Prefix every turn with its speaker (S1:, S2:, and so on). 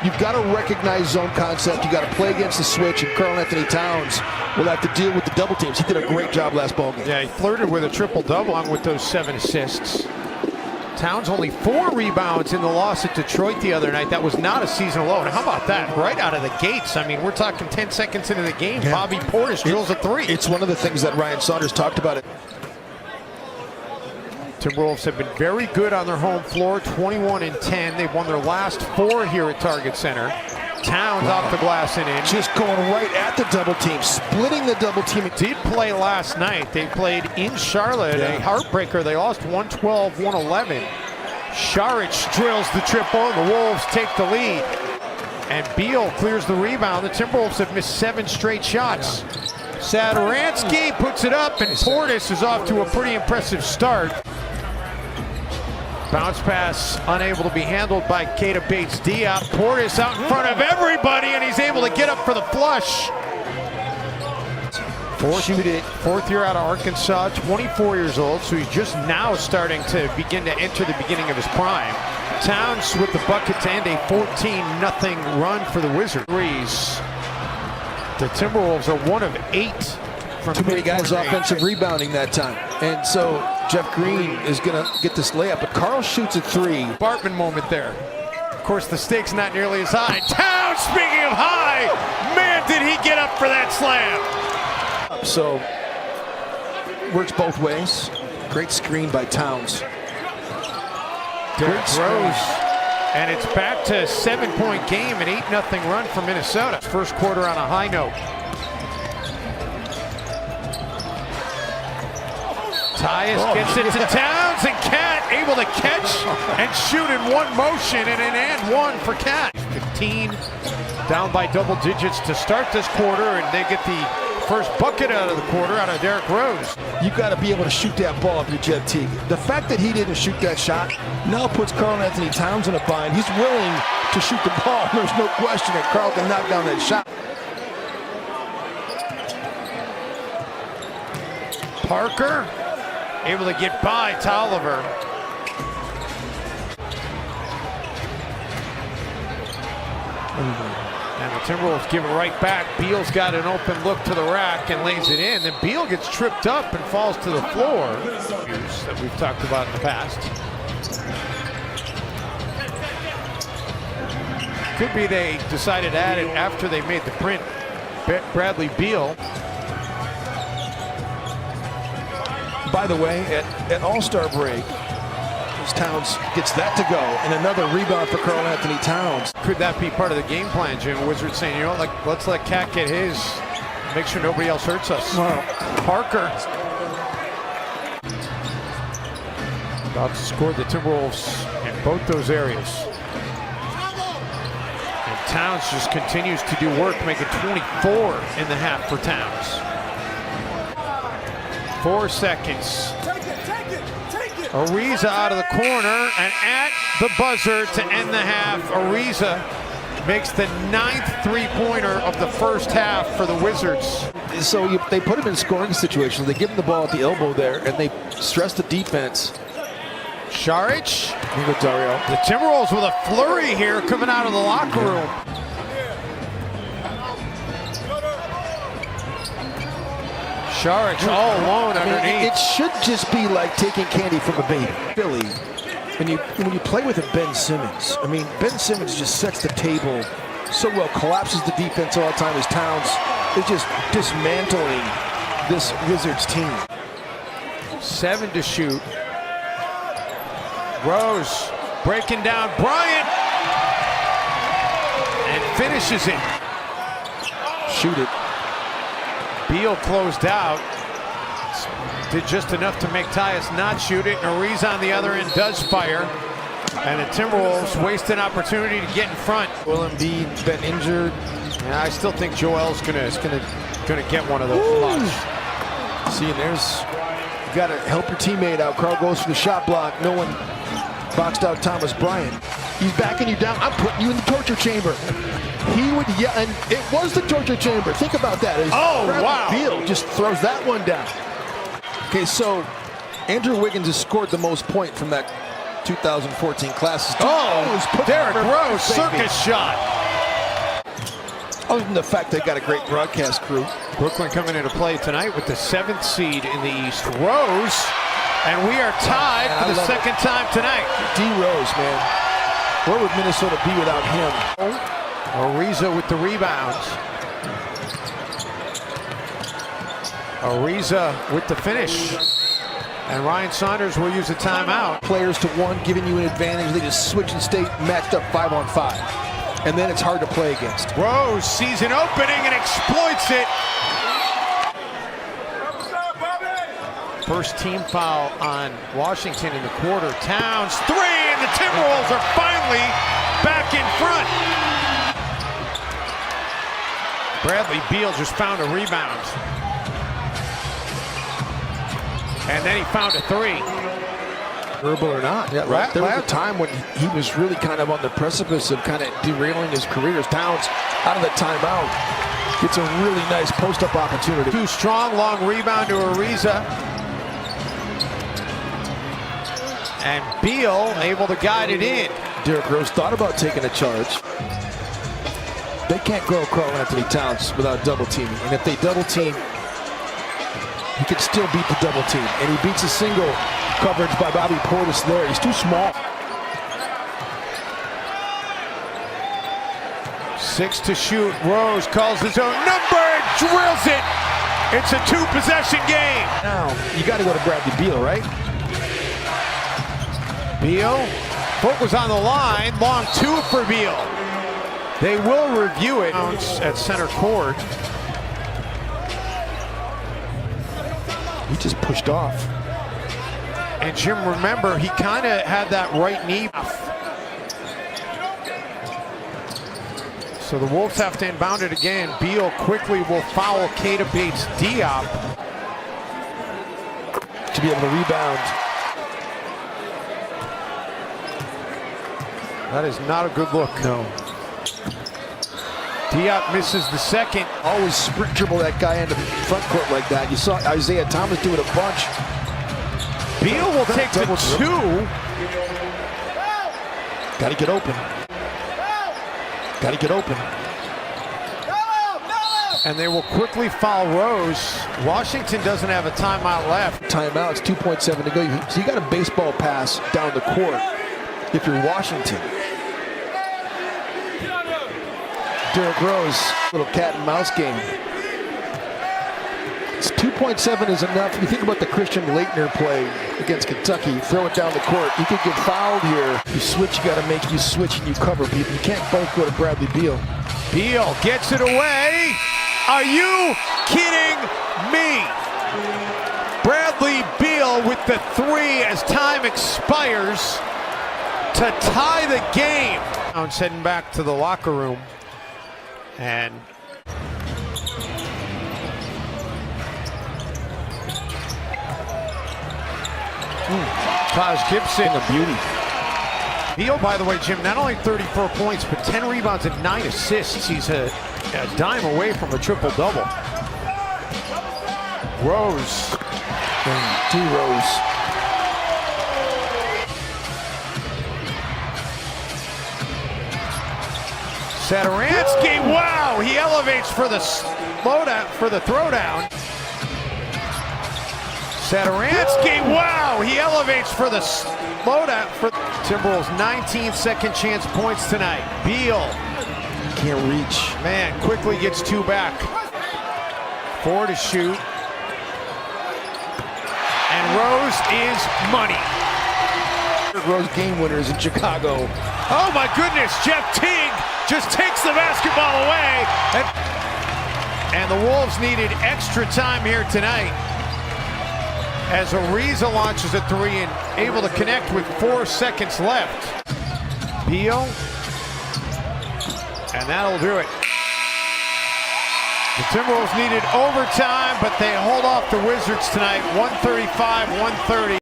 S1: you've got to recognize zone concept. You got to play against the switch, and Karl-Anthony Towns will have to deal with the double teams. He did a great job last ball game.
S2: Yeah, he flirted with a triple-double along with those 7 assists. Towns only 4 rebounds in the loss at Detroit the other night. That was not a season low. And how about that? Right out of the gates. I mean, we're talking 10 seconds into the game. Yeah. Bobby Portis drills a 3.
S1: It's one of the things that Ryan Saunders talked about.
S2: Timberwolves have been very good on their home floor, 21-10. They've won their last 4 here at Target Center. Towns off the glass and in.
S1: Just going right at the double team, splitting the double team.
S2: It did play last night. They played in Charlotte, a heartbreaker. They lost 112-111. Šarić drills the triple, and the Wolves take the lead. And Beal clears the rebound. The Timberwolves have missed 7 straight shots. Satoransky puts it up, and Portis is off to a pretty impressive start. Bounce pass unable to be handled by Keita Bates-Diop. Portis out in front of everybody, and he's able to get up for the flush. Fourth year out of Arkansas, 24 years old, so he's just now starting to begin to enter the beginning of his prime. Towns with the bucket to end a 14-0 run for the Wizards. The Timberwolves are 1 of 8 from
S1: too many guys offensive rebounding that time. And so Jeff Green is going to get this layup, but Carl shoots a 3.
S2: Bartman moment there. Of course, the stakes not nearly as high. Towns, speaking of high, man, did he get up for that slam.
S1: So, works both ways. Great screen by Towns.
S2: Derrick Rose. And it's back to a 7-point game, an 8-0 run for Minnesota. First quarter on a high note. Tyus gets it to Towns, and Cat able to catch and shoot in one motion, and an and one for Cat. 15 down by double digits to start this quarter, and they get the first bucket out of the quarter out of Derrick Rose.
S1: You got to be able to shoot that ball if you're Jeff Teague. The fact that he didn't shoot that shot now puts Karl-Anthony Towns in a bind. He's willing to shoot the ball. There's no question that Carl can knock down that shot.
S2: Parker able to get by Tolliver. And the Timberwolves give it right back. Beal's got an open look to the rack and lays it in. Then Beal gets tripped up and falls to the floor. That we've talked about in the past. Could be they decided to add it after they made the print. Bradley Beal.
S1: By the way, at All-Star break, Towns gets that to go, and another rebound for Karl-Anthony Towns.
S2: Could that be part of the game plan, Jim? Wizards saying, you know, like, let's let Cat get his, make sure nobody else hurts us.
S1: Wow.
S2: Parker about to score the Timberwolves in both those areas. And Towns just continues to do work, making 24 in the half for Towns. 4 seconds. Ariza out of the corner, and at the buzzer to end the half, Ariza makes the 9th three-pointer of the first half for the Wizards.
S1: So they put him in scoring situations. They give him the ball at the elbow there, and they stress the defense.
S2: Šarić.
S1: Dario.
S2: The Timberwolves with a flurry here coming out of the locker room. Šarić all alone underneath.
S1: It should just be like taking candy from a baby. Philly, when you play with a Ben Simmons, I mean, Ben Simmons just sets the table so well, collapses the defense all the time as Towns is just dismantling this Wizards team.
S2: 7 to shoot. Rose breaking down Bryant and finishes it.
S1: Shoot it.
S2: Beal closed out, did just enough to make Tyus not shoot it, and Ariza on the other end does fire. And the Timberwolves waste an opportunity to get in front.
S1: Will Embiid been injured?
S2: Yeah, I still think Joel's gonna get one of those blocks.
S1: See, and there's, you gotta help your teammate out. Carl goes for the shot block. No one boxed out Thomas Bryant. He's backing you down. I'm putting you in the torture chamber. He would yell, and it was the torture chamber. Think about that.
S2: Wow.
S1: Beal just throws that one down. Okay, so Andrew Wiggins has scored the most points from that 2014 class.
S2: Derrick Rose, circus shot.
S1: Other than the fact they got a great broadcast crew.
S2: Brooklyn coming into play tonight with the 7th seed in the East. Rose, and we are tied for the second time tonight.
S1: D. Rose, man. Where would Minnesota be without him?
S2: Ariza with the rebounds. Ariza with the finish. And Ryan Saunders will use a timeout.
S1: Players to one, giving you an advantage. They just switch and stay matched up 5-on-5. And then it's hard to play against.
S2: Rose sees an opening and exploits it. First team foul on Washington in the quarter. Towns, 3, and the Timberwolves are finally back in front. Bradley Beal just found a rebound. And then he found a 3.
S1: Verbal or not. Yeah, right. There was a time when he was really kind of on the precipice of kind of derailing his career. As Towns out of the timeout gets a really nice post-up opportunity.
S2: Too strong, long rebound to Ariza. And Beal able to guide it in.
S1: Derrick Rose thought about taking a charge. They can't go Karl Anthony Towns without double teaming. And if they double team, he could still beat the double team. And he beats a single coverage by Bobby Portis there. He's too small.
S2: 6 to shoot. Rose calls his own number and drills it. It's a 2-possession game.
S1: Now, you got to go to Bradley Beal, right?
S2: Beal, foot was on the line. Long 2 for Beal. They will review it at center court.
S1: He just pushed off.
S2: And Jim, remember, he kind of had that right knee. So the Wolves have to inbound it again. Beal quickly will foul Keita Bates-Diop.
S1: To be able to rebound.
S2: That is not a good look.
S1: No.
S2: Diop misses the second.
S1: Always sprint dribble that guy into the front court like that. You saw Isaiah Thomas do it a bunch.
S2: Beal will take the 2.
S1: Got to get open. Got to get open.
S2: And they will quickly foul Rose. Washington doesn't have a timeout left.
S1: Timeout, it's 2.7 to go. So you got a baseball pass down the court if you're Washington. Derrick Rose, little cat and mouse game. It's 2.7 is enough. You think about the Christian Laettner play against Kentucky. Throw it down the court. You could get fouled here. You switch, you got to make you switch and you cover people. You can't both go to Bradley Beal.
S2: Beal gets it away. Are you kidding me? Bradley Beal with the 3 as time expires to tie the game. Now it's heading back to the locker room. And Taj Gibson,
S1: a beauty.
S2: Beal, by the way, Jim, not only 34 points, but 10 rebounds and 9 assists. He's a dime away from a triple-double. Rose.
S1: D. Rose.
S2: Satoransky, wow, he elevates for the slowdown, for the throwdown. Satoransky, wow, he elevates for the slowdown. For Timberwolves 19 second chance points tonight. Beal.
S1: Can't reach.
S2: Man, quickly gets 2 back. 4 to shoot. And Rose is money.
S1: Rose game winners in Chicago.
S2: Oh my goodness, Jeff Teague just takes the basketball away. And the Wolves needed extra time here tonight as Ariza launches a 3 and able to connect with 4 seconds left. Beal, and that'll do it. The Timberwolves needed overtime, but they hold off the Wizards tonight, 135-130.